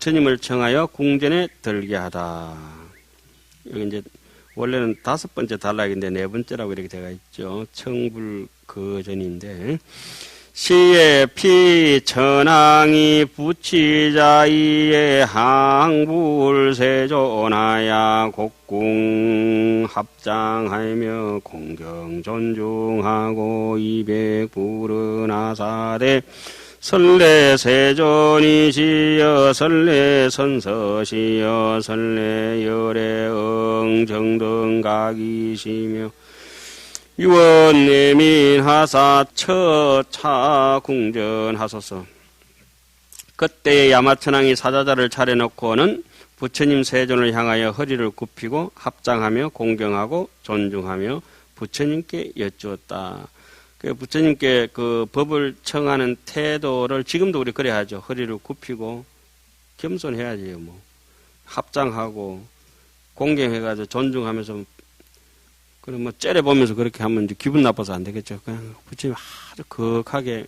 부처님을 청하여 궁전에 들게 하다. 여기 이제 원래는 5번째 단락인데 4번째라고 이렇게 되어 있죠. 청불거전인데 시에 피 천왕이 부치자이에 항불세존하야 곡궁 합장하며 공경 존중하고 200불은 하사대 설례세존이시여 설례선서시여 설례열애응 정등각이시며 유언내민하사 처차 궁전하소서. 그때에 야마천왕이 사자자를 차려놓고는 부처님 세존을 향하여 허리를 굽히고 합장하며 공경하고 존중하며 부처님께 여쭈었다. 그 부처님께 그 법을 청하는 태도를 지금도 우리 그래야 하죠. 허리를 굽히고 겸손해야지요. 뭐 합장하고 공경해가지고 존중하면서 그럼 뭐 째려보면서 그렇게 하면 이제 기분 나빠서 안 되겠죠. 그냥 부처님 아주 거하게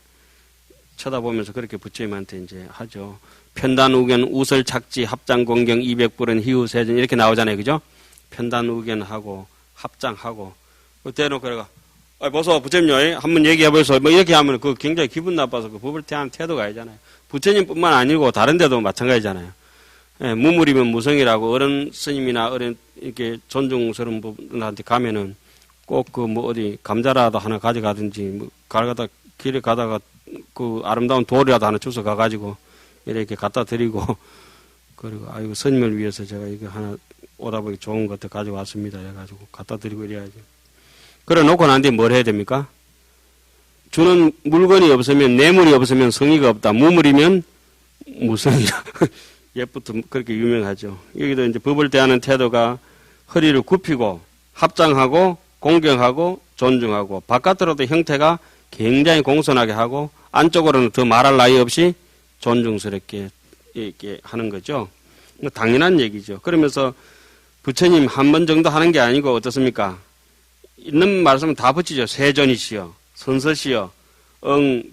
쳐다보면서 그렇게 부처님한테 이제 하죠. 편단우견 우설착지 합장공경 200불은 희우세전 이렇게 나오잖아요. 그죠? 편단우견하고 합장하고 대놓고 그래가 보소 부처님요 한번 얘기해보소 뭐 이렇게 하면 그 굉장히 기분 나빠서 그 법을 대하는 태도가 아니잖아요. 부처님뿐만 아니고 다른 데도 마찬가지잖아요. 예, 무물이면 무성이라고 어른 스님이나 어른 이렇게 존중스러운 분한테 가면은 꼭 그 뭐 어디 감자라도 하나 가져가든지 뭐 길에 가다가 그 아름다운 돌이라도 하나 주워 가가지고 이렇게 갖다 드리고 그리고 아이고 스님을 위해서 제가 이거 하나 오다 보니 좋은 것도 가져왔습니다 해가지고 갖다 드리고 이래야지. 그래 놓고 난 뒤에 뭘 해야 됩니까? 주는 물건이 없으면 뇌물이 없으면 성의가 없다. 무물이면 무성이다. 옛부터 그렇게 유명하죠. 여기도 이제 법을 대하는 태도가 허리를 굽히고 합장하고 공경하고 존중하고 바깥으로도 형태가 굉장히 공손하게 하고 안쪽으로는 더 말할 나위 없이 존중스럽게 이렇게 하는 거죠. 당연한 얘기죠. 그러면서 부처님 한 번 정도 하는 게 아니고 어떻습니까? 있는 말씀은 다 붙이죠. 세존이시여, 선서시여,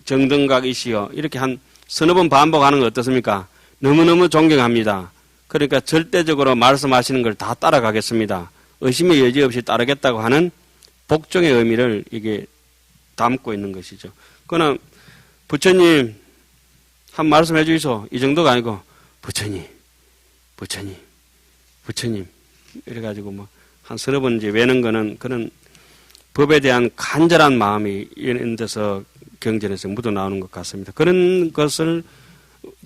정등각이시여 이렇게 한 서너 번 반복하는 거 어떻습니까? 너무너무 존경합니다. 그러니까 절대적으로 말씀하시는 걸 다 따라가겠습니다. 의심의 여지 없이 따르겠다고 하는 복종의 의미를 이게 담고 있는 것이죠. 그러나 부처님 한 말씀 해주이소 이 정도가 아니고 부처님 이래가지고 뭐 한 서너 번 이제 외는 거는 그런 법에 대한 간절한 마음이 이런 데서 경전에서 묻어나오는 것 같습니다. 그런 것을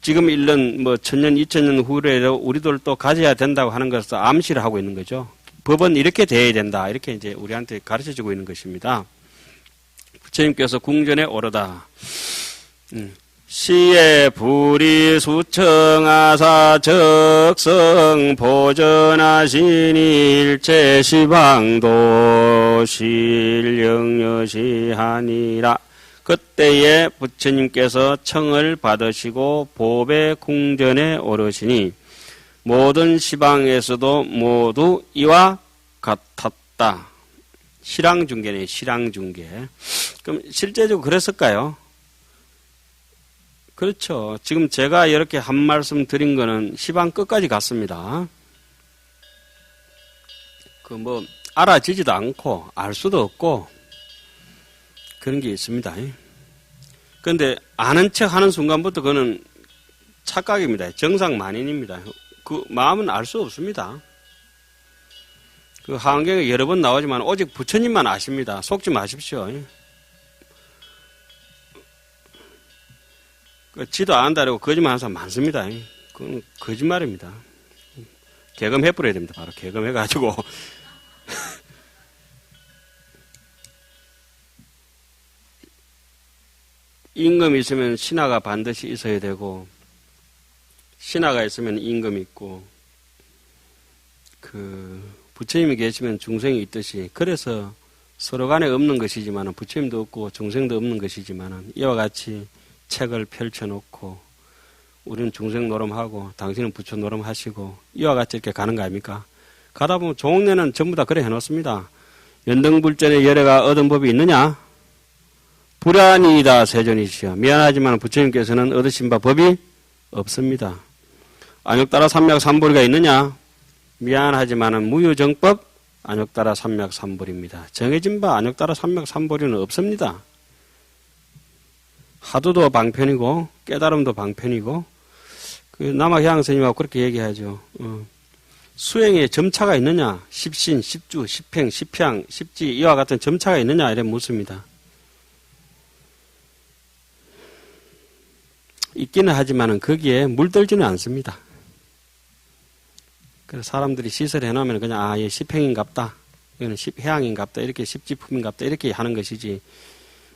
지금 1년, 뭐, 1000년, 2000년 후에도 우리들도 가져야 된다고 하는 것을 암시를 하고 있는 거죠. 법은 이렇게 돼야 된다. 이렇게 이제 우리한테 가르쳐 주고 있는 것입니다. 부처님께서 궁전에 오르다. 시에 불이 수청하사 적성 보전하시니 일체 시방도 실영여시하니라. 그때에 부처님께서 청을 받으시고 법의 궁전에 오르시니 모든 시방에서도 모두 이와 같았다. 실황중계네, 실황중계. 그럼 실제적으로 그랬을까요? 그렇죠. 지금 제가 이렇게 한 말씀 드린 거는 시방 끝까지 갔습니다. 그 뭐 알아지지도 않고 알 수도 없고 그런 게 있습니다. 그런데 아는 척 하는 순간부터 그거는 착각입니다. 정상만인입니다. 그 마음은 알 수 없습니다. 그 하안경에 여러 번 나오지만 오직 부처님만 아십니다. 속지 마십시오. 지도 안 한다고 거짓말하는 사람 많습니다. 그건 거짓말입니다. 개검해버려야 됩니다. 바로 개검해가지고 임금이 있으면 신하가 반드시 있어야 되고 신하가 있으면 임금이 있고 그 부처님이 계시면 중생이 있듯이 그래서 서로 간에 없는 것이지만 부처님도 없고 중생도 없는 것이지만 이와 같이 책을 펼쳐놓고 우리는 중생 노름하고 당신은 부처 노름하시고 이와 같이 이렇게 가는 거 아닙니까? 가다 보면 종례는 전부 다 그래 해놓습니다. 연등불전에 열애가 얻은 법이 있느냐? 불안이다 세존이시여. 미안하지만 부처님께서는 얻으신 바 법이 없습니다. 안욕따라 삼맥삼보리가 있느냐? 미안하지만은 무유정법 안욕따라 삼맥삼보리입니다. 정해진 바 안욕따라 삼맥삼보리는 없습니다. 하도도 방편이고 깨달음도 방편이고 그 남학향 스님하고 그렇게 얘기하죠. 수행에 점차가 있느냐? 십신, 십주, 십행, 십향, 십지 이와 같은 점차가 있느냐? 이래 묻습니다. 있기는 하지만은 거기에 물들지는 않습니다. 그래서 사람들이 시설해 놓으면 그냥 얘 십행인갑다. 이거는 십해양인갑다. 이렇게 십지품인갑다. 이렇게 하는 것이지.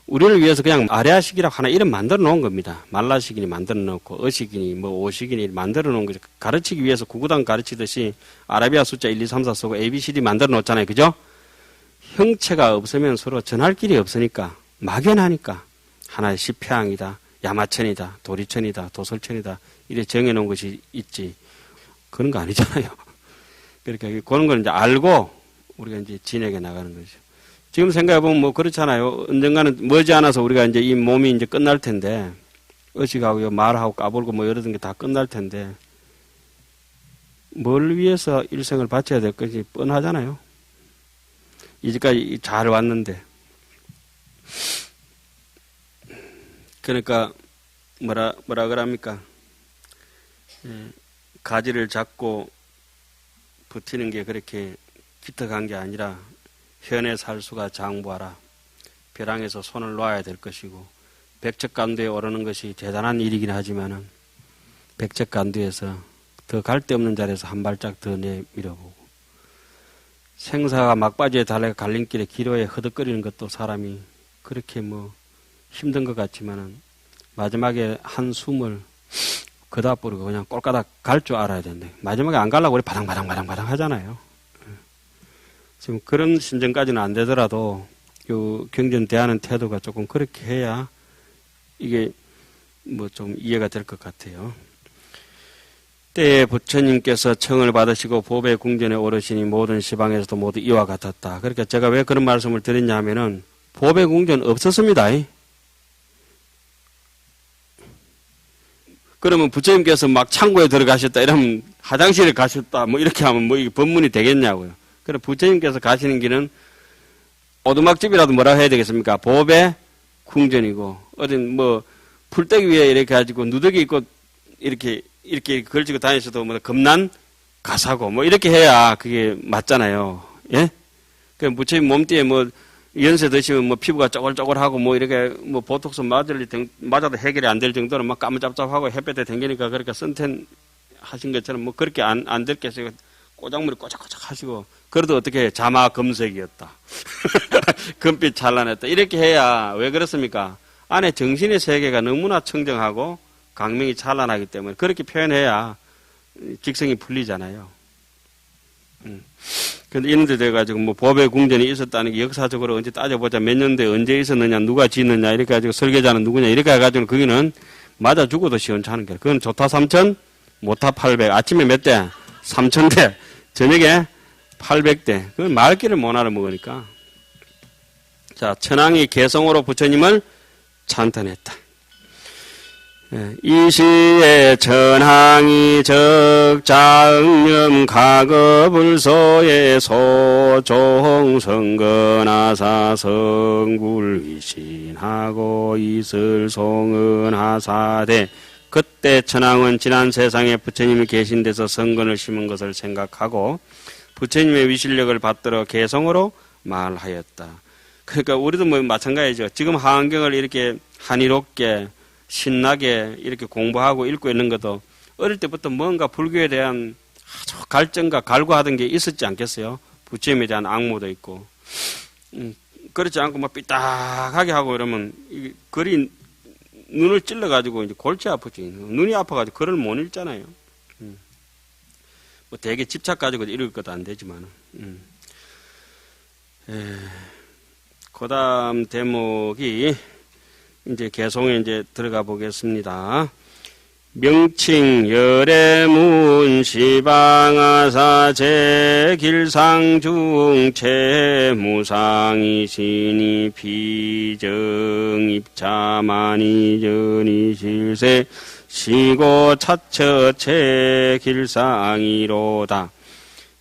우리를 위해서 그냥 아래아식이라고 하나 이름 만들어 놓은 겁니다. 말라식이니 만들어 놓고 어식이니 뭐 오식이니 만들어 놓은 거죠. 가르치기 위해서 구구단 가르치듯이 아라비아 숫자 1, 2, 3, 4 쓰고 ABCD 만들어 놓잖아요. 그죠? 형체가 없으면 서로 전할 길이 없으니까 막연하니까 하나의 십해양이다. 야마천이다. 도리천이다. 도설천이다. 이래 정해 놓은 것이 있지. 그런 거 아니잖아요. 그러니까 그런 걸 이제 알고 우리가 이제 진행해 나가는 거죠. 지금 생각해보면 뭐 그렇잖아요. 언젠가는 머지않아서 우리가 이제 이 몸이 이제 끝날 텐데, 의식하고 말하고 까불고 뭐 이러던 게 다 끝날 텐데, 뭘 위해서 일생을 바쳐야 될 것이 뻔하잖아요. 이제까지 잘 왔는데. 그러니까, 뭐라 그럽니까? 가지를 잡고 버티는 게 그렇게 기특한 게 아니라, 현의 살수가 장부하라. 벼랑에서 손을 놔야 될 것이고 백척간두에 오르는 것이 대단한 일이긴 하지만은 백척간두에서 더 갈 데 없는 자리에서 한 발짝 더 내밀어보고 생사가 막바지에 달려 갈림길에 기로에 허덕거리는 것도 사람이 그렇게 뭐 힘든 것 같지만은 마지막에 한 숨을 그다 뿌리고 그냥 꼴까닥 갈 줄 알아야 된대. 마지막에 안 가려고 우리 바당바당 하잖아요. 지금 그런 심정까지는 안 되더라도 요 경전 대하는 태도가 조금 그렇게 해야 이게 뭐 좀 이해가 될 것 같아요. 때에 부처님께서 청을 받으시고 보배 궁전에 오르시니 모든 시방에서도 모두 이와 같았다. 그러니까 제가 왜 그런 말씀을 드렸냐 하면은 보배 궁전 없었습니다. 그러면 부처님께서 막 창고에 들어가셨다 이러면 화장실에 가셨다 뭐 이렇게 하면 뭐 이게 법문이 되겠냐고요. 그래 부처님께서 가시는 길은 오두막집이라도 뭐라고 해야 되겠습니까? 보배 궁전이고 어딘 뭐 풀떼기 위에 이렇게 가지고 누더기 입고 이렇게 걸치고 다니셔도 뭐 겁난 가사고 뭐 이렇게 해야 그게 맞잖아요. 예? 그 부처님 몸띠에 뭐 연세 드시면 뭐 피부가 쪼글쪼글하고 뭐 이렇게 뭐 보톡스 맞아도 해결이 안 될 정도로 막 까무잡잡하고 햇볕에 댕기니까 그렇게 선텐 하신 것처럼 뭐 그렇게 안 됐겠어요. 꼬작물이 꼬작꼬작 하시고 그래도 어떻게 자마 금색이었다. 금빛 찬란했다. 이렇게 해야 왜 그렇습니까? 안에 정신의 세계가 너무나 청정하고 강명이 찬란하기 때문에 그렇게 표현해야 직성이 풀리잖아요. 근데 이런데 돼가지고 뭐 법의 궁전이 있었다는 게 역사적으로 언제 따져보자 몇 년도에 언제 있었느냐 누가 짓느냐 이렇게 해가지고 설계자는 누구냐 이렇게 해가지고 거기는 맞아 죽어도 시원찮은 거예요. 그건 조타 3천 모타 800 아침에 몇 대? 3,000대 저녁에 800대. 그건 말귀를 못 알아먹으니까. 자, 천황이 개성으로 부처님을 찬탄했다. 이 시에 천황이 적자응념 가거불소에 소종 성건하사 성굴위신하고 이슬 송은하사대. 그때 천황은 지난 세상에 부처님이 계신 데서 성건을 심은 것을 생각하고 부처님의 위실력을 받들어 개성으로 말하였다. 그러니까 우리도 뭐 마찬가지죠. 지금 하안경을 이렇게 한이롭게 신나게 이렇게 공부하고 읽고 있는 것도 어릴 때부터 뭔가 불교에 대한 아주 갈증과 갈구하던 게 있었지 않겠어요? 부처님에 대한 앙모도 있고. 그렇지 않고 막 삐딱하게 하고 이러면 글이 눈을 찔러가지고 이제 골치 아프지. 눈이 아파가지고 글을 못 읽잖아요. 뭐 되게 집착가지고 읽을 것도 안 되지만. 그 다음 대목이 이제 개송에 이제 들어가 보겠습니다. 명칭 열애문 시방아사 제길상중 채무상이시니 비정입자만이 전이실세 시고 차처체 길상이로다.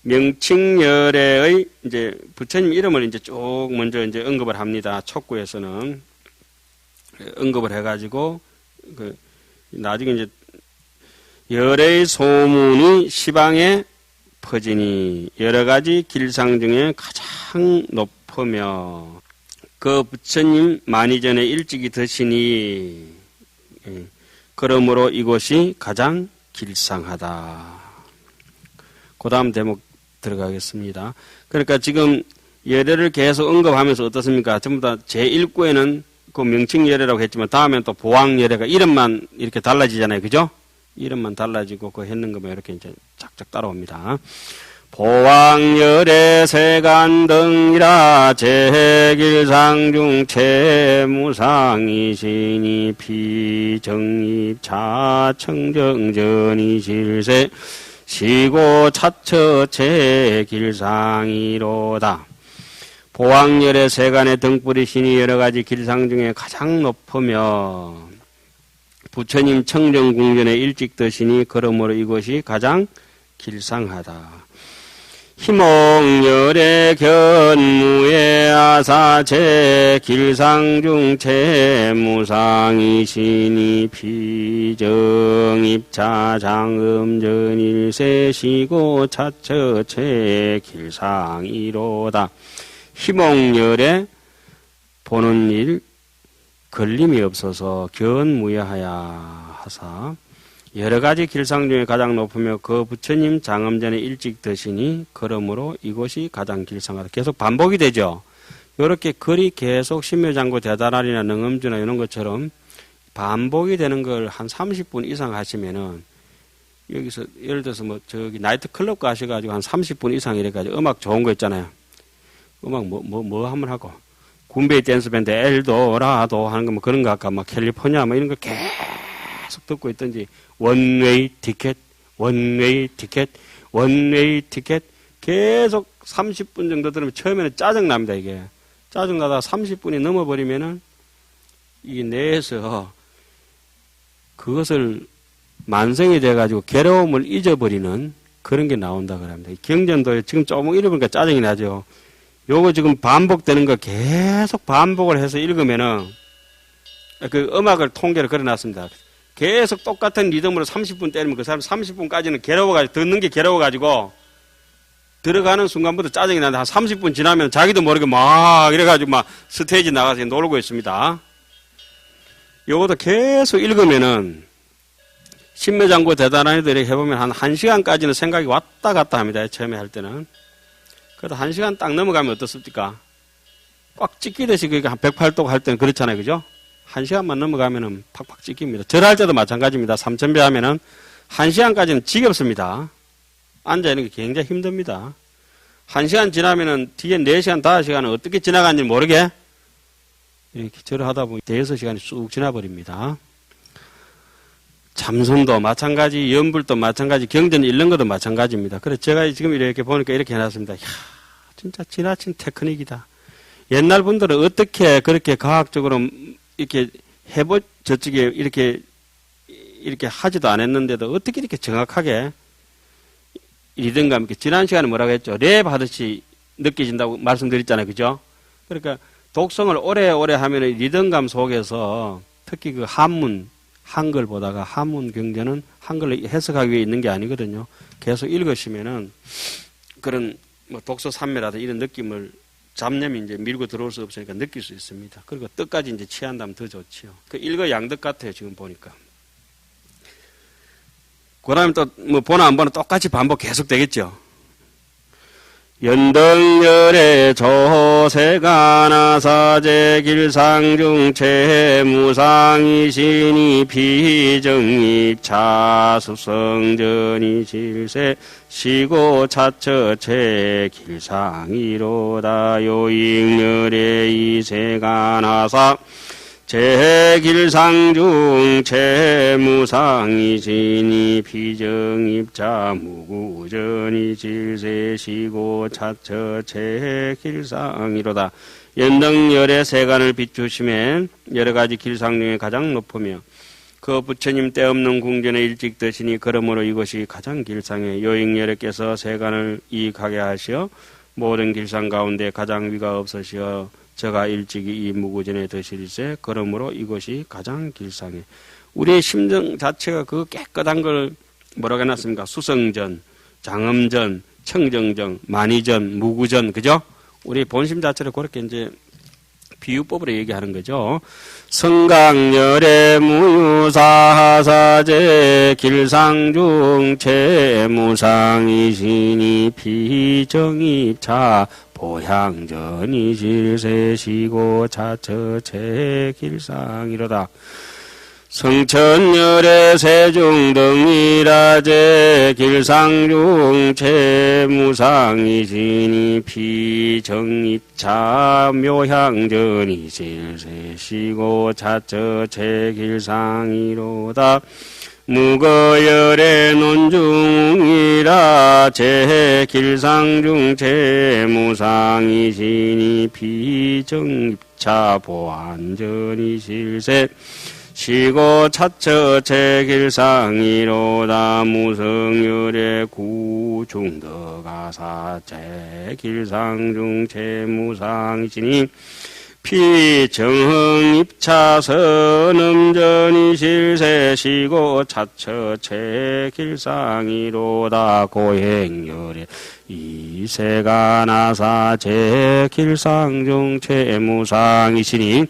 명칭열애의 이제 부처님 이름을 이제 쭉 먼저 이제 언급을 합니다. 촉구에서는 언급을 해가지고 나중에 이제 열애의 소문이 시방에 퍼지니 여러 가지 길상 중에 가장 높으며 그 부처님 많이 전에 일찍이 드시니 그러므로 이곳이 가장 길상하다. 그 다음 대목 들어가겠습니다. 그러니까 지금 예례를 계속 언급하면서 어떻습니까? 전부 다 제1구에는 그 명칭 예례라고 했지만 다음엔 또 보왕 예례가 이름만 이렇게 달라지잖아요. 그죠? 이름만 달라지고 그 했는 거면 이렇게 이제 쫙쫙 따라옵니다. 보왕 예례 세간 등이라 제길상중 채무상이시니 비정입차 청정전이 질세 시고 차처체 길상이로다. 보왕열의 세간의 등불이시니 여러 가지 길상 중에 가장 높으며 부처님 청정궁전에 일찍 드시니 그러므로 이곳이 가장 길상하다. 희몽열의 견무의 아사체 길상중 채무상이시니 비정입차 장음전일세 시고 차처체 길상이로다. 희몽열에 보는 일 걸림이 없어서 견무여하야 하사 여러 가지 길상 중에 가장 높으며 그 부처님 장엄전에 일찍 드시니 그러므로 이곳이 가장 길상하다. 계속 반복이 되죠. 이렇게 글이 계속 신묘장구 대단하리나 능엄주나 이런 것처럼 반복이 되는 걸 한 30분 이상 하시면은 여기서 예를 들어서 뭐 저기 나이트클럽 가셔가지고 한 30분 이상 이래가지고 음악 좋은 거 있잖아요. 음악 뭐 한번 하고 군베이 댄스밴드 엘도라도 하는 거 뭐 그런 거 아까 막 캘리포니아 뭐 이런 거 계속 듣고 있든지 원웨이 티켓 계속 30분 정도 들으면 처음에는 짜증납니다. 이게 짜증나다가 30분이 넘어버리면은 이게 뇌에서 그것을 만성이 돼가지고 괴로움을 잊어버리는 그런 게 나온다 그럽니다. 경전도 지금 조금 읽어보니까 짜증이 나죠. 요거 지금 반복되는 거 계속 반복을 해서 읽으면은 그 음악을 통계를 걸어놨습니다. 계속 똑같은 리듬으로 30분 때리면 그 사람 30분까지는 괴로워가지고, 듣는 게 괴로워가지고, 들어가는 순간부터 짜증이 나는데 한 30분 지나면 자기도 모르게 막 이래가지고 막 스테이지 나가서 놀고 있습니다. 요것도 계속 읽으면은, 신묘장구 대단한 애들이 해보면 한 1시간까지는 생각이 왔다 갔다 합니다. 처음에 할 때는. 그래도 1시간 딱 넘어가면 어떻습니까? 꽉 찢기듯이 그러니까 한 108도 할 때는 그렇잖아요. 그죠? 1시간만 넘어가면은 팍팍 찢깁니다. 절할 때도 마찬가지입니다. 3000배 하면은 1시간까지는 지겹습니다. 앉아있는 게 굉장히 힘듭니다. 1시간 지나면은 뒤에 4시간, 5시간은 어떻게 지나갔는지 모르게 이렇게 절을 하다 보니 대여섯 시간이 쑥 지나버립니다. 참선도 마찬가지, 연불도 마찬가지, 경전 읽는 것도 마찬가지입니다. 그래서 제가 지금 이렇게 보니까 이렇게 해놨습니다. 이야, 진짜 지나친 테크닉이다. 옛날 분들은 어떻게 그렇게 과학적으로 이렇게 저쪽에 이렇게 하지도 않았는데도 어떻게 이렇게 정확하게 리듬감 있게 지난 시간에 뭐라고 했죠? 랩 하듯이 느껴진다고 말씀드렸잖아요. 그죠? 그러니까 독성을 오래오래 하면 리듬감 속에서 특히 그 한글 보다가 한문 경전은 한글로 해석하기 위해 있는 게 아니거든요. 계속 읽으시면은 그런 뭐 독서 산매라든지 이런 느낌을 잡념이 이제 밀고 들어올 수 없으니까 느낄 수 있습니다. 그리고 뜻까지 이제 취한다면 더 좋지요. 그 일거양득 같아요. 지금 보니까. 그 다음에 또 뭐 보나 안 보나 똑같이 반복 계속 되겠죠. 연등열의 조세가나사제 길상중 채무상이시니 비정입 차수성전이 질세 시고 차처체 길상이로다. 요익열의 이세가나사 제길상중 채무상이시니 비정입자 무구전이 질세시고 차처체 길상이로다. 연등열의 세간을 비추시면 여러 가지 길상 중에 가장 높으며 그 부처님 때없는 궁전에 일찍 드시니 그러므로 이것이 가장 길상에 요익여래께서 세간을 이익하게 하시어 모든 길상 가운데 가장 위가 없으시어 저가 일찍이 이 무구전에 드실세 그러므로 이것이 가장 길상에 우리의 심정 자체가 그 깨끗한 걸 뭐라고 해놨습니까? 수성전, 장엄전, 청정전, 만이전, 무구전 그죠? 우리 본심 자체를 그렇게 이제 비유법으로 얘기하는 거죠. 성강열의 무유사사제 길상중 채무상이시니 비정입차 보향전이 실세시고 자처체 길상이로다. 성천열의 세중등이라제 길상중 채무상이시니 비정입차 묘향전이 실세시고 자처체 길상이로다. 무거열의 논중이라 제 길상중 채무상이시니 비정입차 보안전이 실세 시고 차처 제길상이로다. 무성열의 구중덕아사 제길상중 채무상이시니 피정흥입차 선음전이 실세시고 차처 제길상이로다. 고행열의 이세가나사 제길상중 채무상이시니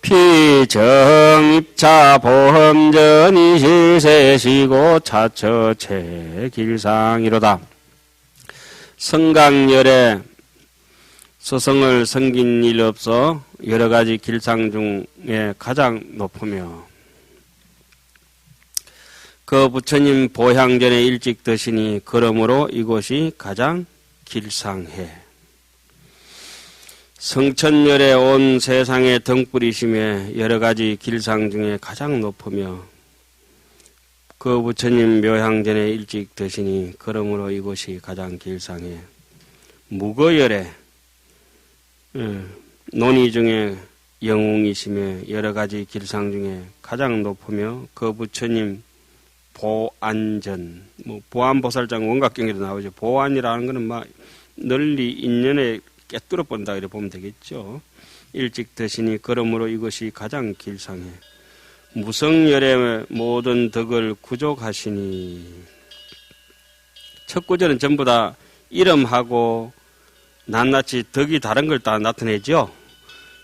피정입차 보험전이 실세시고 차처체 길상이로다. 성강열에 서성을 섬긴 일 없어 여러 가지 길상 중에 가장 높으며 그 부처님 보향전에 일찍 드시니 그러므로 이곳이 가장 길상해. 성천열에 온 세상의 등불이심에 여러 가지 길상 중에 가장 높으며 그 부처님 묘향전에 일찍 드시니 그러므로 이곳이 가장 길상해. 무거열에 논의 중에 영웅이심에 여러 가지 길상 중에 가장 높으며 그 부처님 보안전, 보안보살장 원각경에도 나오죠. 보안이라는 것은 막 널리 인연에 깨뚫어 본다 이렇게 보면 되겠죠. 일찍 드시니 그러므로 이것이 가장 길상해. 무성열의 모든 덕을 구족하시니 첫 구절은 전부 다 이름하고 낱낱이 덕이 다른 걸 다 나타내죠.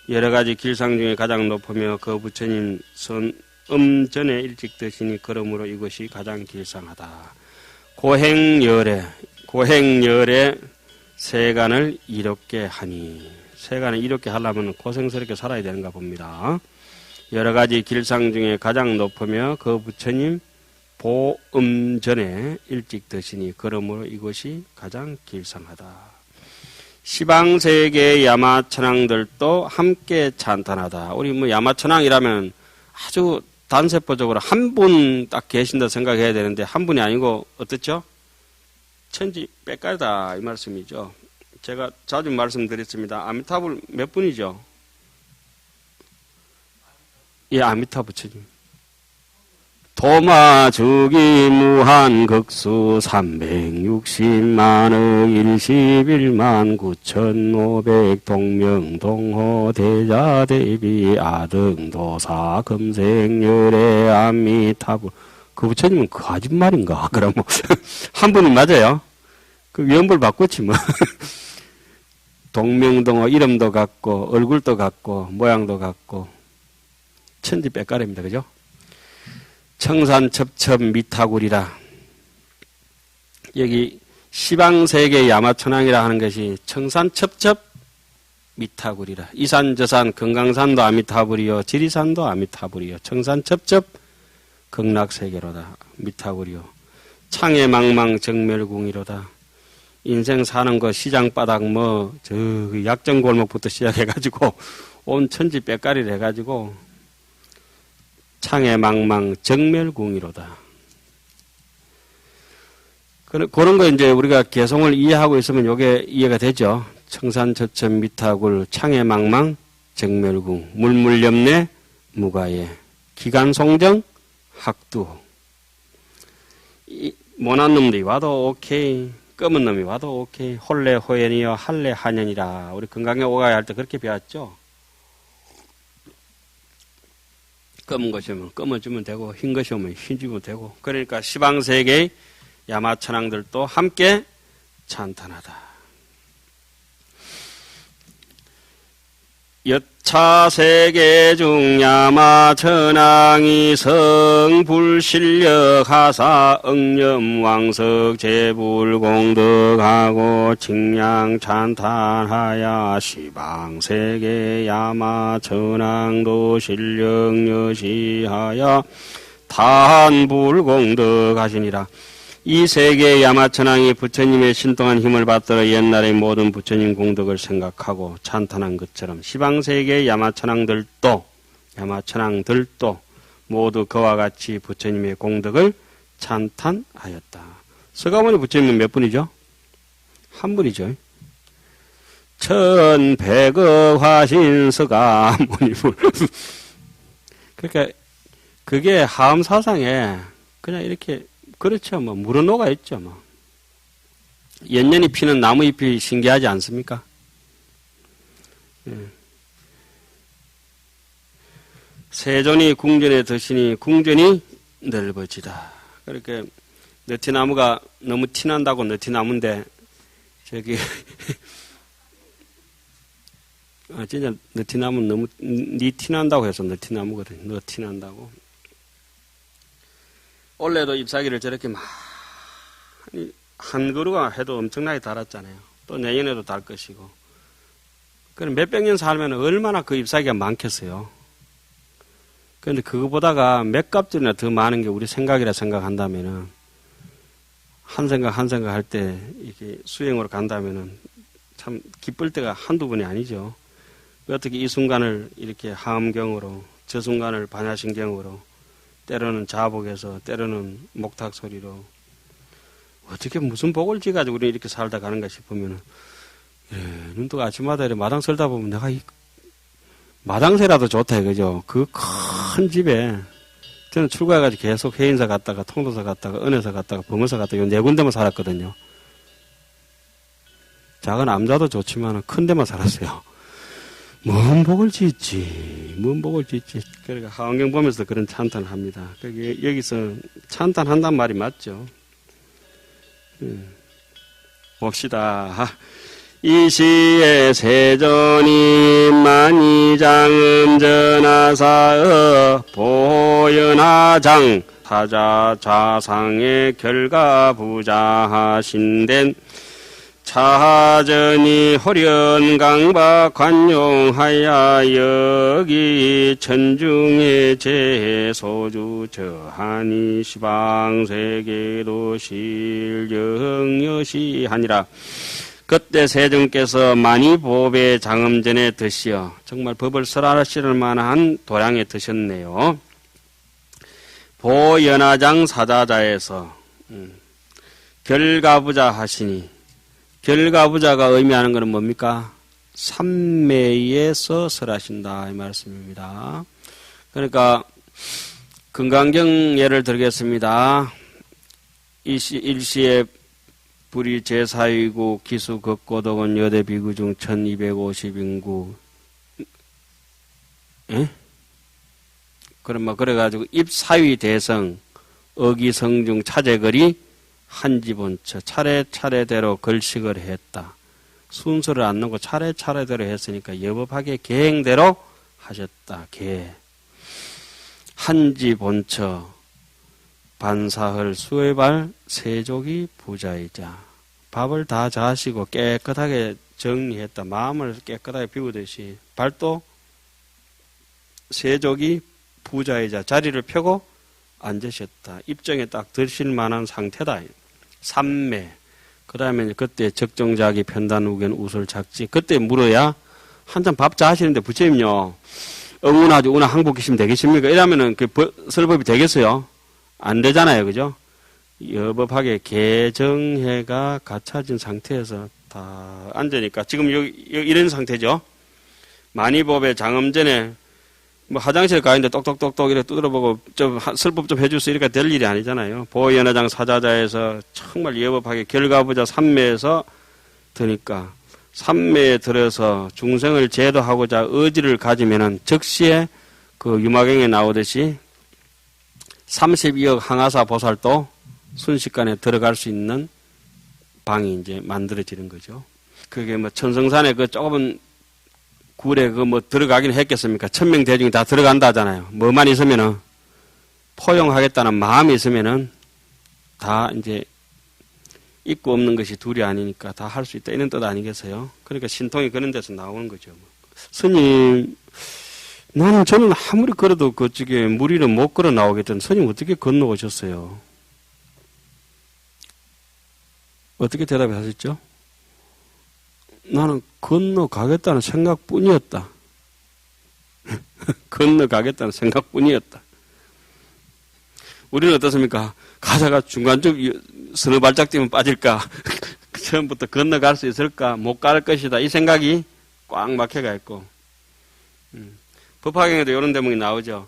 여러 가지 길상 중에 가장 높으며 그 부처님 선음전에 일찍 드시니 그러므로 이것이 가장 길상하다. 고행열에 세간을 이롭게 하니 세간을 이롭게 하려면 고생스럽게 살아야 되는가 봅니다. 여러 가지 길상 중에 가장 높으며 그 부처님 보음전에 일찍 드시니 그러므로 이것이 가장 길상하다. 시방세계 야마천왕들도 함께 찬탄하다. 우리 야마천왕이라면 아주 단세포적으로 한 분 딱 계신다 생각해야 되는데 한 분이 아니고 어떻죠? 천지 빽깔다 이 말씀이죠. 제가 자주 말씀드렸습니다. 아미타불 몇 분이죠? 예, 아미타 부처님. 도마주기 무한극수 360만억 11만 9,500 동명동호 대자대비 아등도사 금생열의 아미타불. 그 부처님은 거짓말인가? 그럼 한 분은 맞아요. 그 위험불 바꿨지 뭐. 동명동호 이름도 같고 얼굴도 같고 모양도 같고 천지 빽가래입니다. 그죠? 청산첩첩 미타굴이라. 여기 시방세계 야마천왕이라 하는 것이 청산첩첩 미타굴이라. 이산저산 금강산도 아미타불이요 지리산도 아미타불이요 청산첩첩 극락세계로다. 미타굴이요 창해망망 정멸궁이로다. 인생 사는 거 시장바닥 저 약정골목부터 시작해가지고 온 천지 빽가리를 해가지고 창해망망 정멸궁이로다. 그런 거 이제 우리가 개성을 이해하고 있으면 요게 이해가 되죠. 청산저천 미타굴 창해망망 정멸궁 물물염내 무가예 기간송정 학두. 모난 놈들이 와도 오케이. 검은 놈이 와도 오케이. 홀래 호연이여 할래 한연이라. 우리 건강에 오가야 할 때 그렇게 배웠죠. 검은 것이 오면 검어주면 되고 흰 것이 오면 흰주면 되고. 그러니까 시방세계의 야마천왕들도 함께 찬탄하다. 여차세계 중 야마천왕이 성불실력하사 응념왕석 제불공덕하고 칭양찬탄하야 시방세계 야마천왕도 실력여시하여 탄불공덕하시니라. 이 세계의 야마천왕이 부처님의 신통한 힘을 받들어 옛날의 모든 부처님 공덕을 생각하고 찬탄한 것처럼 시방세계의 야마천왕들도 모두 그와 같이 부처님의 공덕을 찬탄하였다. 서가모니 부처님은 몇 분이죠? 한 분이죠. 천백억 화신 서가모니분. 그러니까 그게 하엄사상에 그냥 이렇게 그렇죠. 뭐, 물어놓아 있죠. 뭐. 연년이 피는 나무잎이 신기하지 않습니까? 예. 세존이 궁전에 드시니 궁전이 넓어지다. 그렇게 너티나무가 너무 티난다고 너티나무인데, 저기, 진짜 너티나무는 너무, 니 티난다고 해서 너티나무거든. 너 티난다고. 원래도 잎사귀를 저렇게 많이 한 그루가 해도 엄청나게 달았잖아요. 또 내년에도 달 것이고. 그럼 몇백 년 살면 얼마나 그 잎사귀가 많겠어요. 그런데 그거보다가 몇 값들이나 더 많은 게 우리 생각이라 생각한다면은 한 생각 할 때 이렇게 수행으로 간다면은 참 기쁠 때가 한두 번이 아니죠. 어떻게 이 순간을 이렇게 하엄경으로 저 순간을 반야신경으로 때로는 자복에서 때로는 목탁 소리로 어떻게 무슨 복을 지가지고 우리 이렇게 살다 가는가 싶으면 눈도 아침마다 이렇게 마당 설다 보면 내가 이 마당새라도 좋다 그죠? 그 큰 집에 저는 출가해가지고 계속 해인사 갔다가 통도사 갔다가 은혜사 갔다가 범어사 갔다가 요 네 군데만 살았거든요. 작은 암자도 좋지만 큰 데만 살았어요. 뭔 복을 짓지. 그러니까 하원경 보면서 그런 찬탄을 합니다. 여기서 찬탄한단 말이 맞죠. 봅시다. 이 시에 세존이 만이장음전하사의 보현하장 타자 좌상의 결가부자하신된 차전이 호련강박 관용하여 여기 천중의 제소주 저하니 시방세계도 실령여시하니라. 그때 세존께서 만이보배 장엄전에 드시어 정말 법을 설하시를 만한 도량에 드셨네요. 보연하장 사자자에서 결가부자 하시니 결가부자가 의미하는 것은 뭡니까? 삼매에서 설하신다 이 말씀입니다. 그러니까 금강경 예를 들겠습니다. 일시에 불이 제4위구 기수 극고덕은 여대 비구 중 1250인구. 예? 그럼 그래가지고 입사위 대성 어기성 중 차제거리 한지본처 차례차례대로 걸식을 했다. 순서를 안 놓고 차례차례대로 했으니까 여법하게 계행대로 하셨다. 한지본처 반사흘 수의발 세족이 부자이자 밥을 다 자시고 깨끗하게 정리했다. 마음을 깨끗하게 비우듯이 발도 세족이 부자이자 자리를 펴고 앉으셨다. 입정에 딱 드실 만한 상태다. 삼매. 그 다음에 그때 적정자기 편단우견 우설작지. 그때 물어야 한참 밥 자시는데 부처님요. 응운하지 운하 항복이시면 되겠습니까? 이러면은 그 설법이 되겠어요? 안 되잖아요. 그죠? 여법하게 개정해가 갖춰진 상태에서 다 앉으니까 지금 여기 이런 상태죠. 만이법의 장엄전에 뭐 화장실 가 있는데 똑똑똑똑 이렇게 두드려보고 좀 설법 좀 해줄 수 이렇게 될 일이 아니잖아요. 보현회장 사자자에서 정말 예법하게 결과부자 삼매에서 드니까 삼매에 들어서 중생을 제도하고자 의지를 가지면은 즉시에 그 유마경에 나오듯이 32억 항아사 보살도 순식간에 들어갈 수 있는 방이 이제 만들어지는 거죠. 그게 뭐 천성산에 그 조금은 굴에 그 뭐 들어가긴 했겠습니까? 1000명 대중이 다 들어간다 하잖아요. 뭐만 있으면은 포용하겠다는 마음이 있으면은 다 이제 있고 없는 것이 둘이 아니니까 다 할 수 있다 이런 뜻 아니겠어요? 그러니까 신통이 그런 데서 나오는 거죠. 스님, 저는 아무리 걸어도 그쪽에 무리는 못 걸어 나오겠던 스님 어떻게 건너오셨어요? 어떻게 대답하셨죠? 나는 건너가겠다는 생각뿐이었다. 건너가겠다는 생각뿐이었다. 우리는 어떻습니까? 가다가 중간쯤 서너 발짝 뛰면 빠질까? 처음부터 건너갈 수 있을까? 못 갈 것이다. 이 생각이 꽉 막혀가 있고. 법화경에도 이런 대목이 나오죠.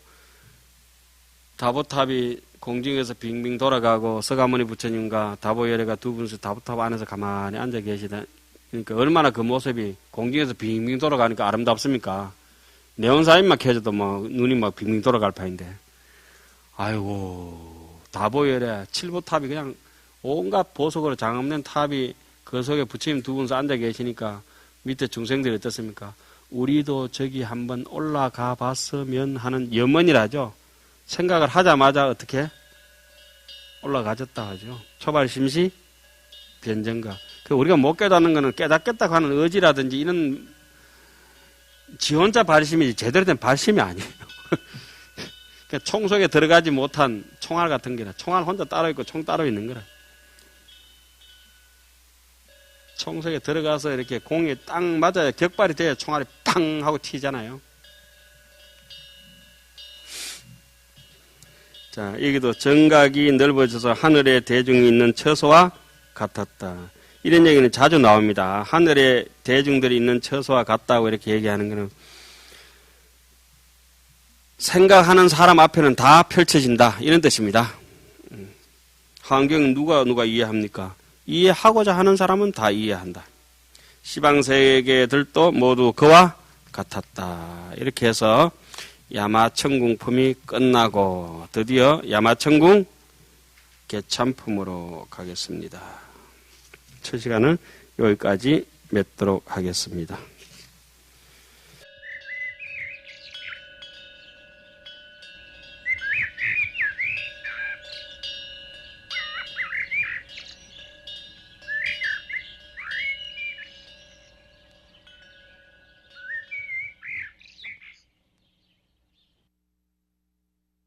다보탑이 공중에서 빙빙 돌아가고 서가모니 부처님과 다보열애가 두 분이서 다보탑 안에서 가만히 앉아 계시다. 그러니까 얼마나 그 모습이 공중에서 빙빙 돌아가니까 아름답습니까? 네온사인만 켜져도 뭐 눈이 막 빙빙 돌아갈 판인데. 아이고, 다보열애 칠보탑이 그냥 온갖 보석으로 장엄된 탑이 그 속에 부처님 두 분이서 앉아 계시니까 밑에 중생들이 어떻습니까? 우리도 저기 한번 올라가 봤으면 하는 염원이라죠. 생각을 하자마자 어떻게 올라가졌다 하죠. 초발심시 변정가. 우리가 못 깨닫는 거는 깨닫겠다고 하는 의지라든지 이런 지 혼자 발심이지 제대로 된 발심이 아니에요. 그러니까 총 속에 들어가지 못한 총알 같은 게라. 총알 혼자 따로 있고 총 따로 있는 거라. 총 속에 들어가서 이렇게 공이 딱 맞아야 격발이 돼야 총알이 팡 하고 튀잖아요. 자, 여기도 정각이 넓어져서 하늘에 대중이 있는 처소와 같았다. 이런 얘기는 자주 나옵니다. 하늘에 대중들이 있는 처소와 같다고 이렇게 얘기하는 것은 생각하는 사람 앞에는 다 펼쳐진다 이런 뜻입니다. 환경은 누가 이해합니까? 이해하고자 하는 사람은 다 이해한다. 시방세계들도 모두 그와 같았다. 이렇게 해서 야마천궁품이 끝나고 드디어 야마천궁 개참품으로 가겠습니다. 첫 시간은 여기까지 맺도록 하겠습니다.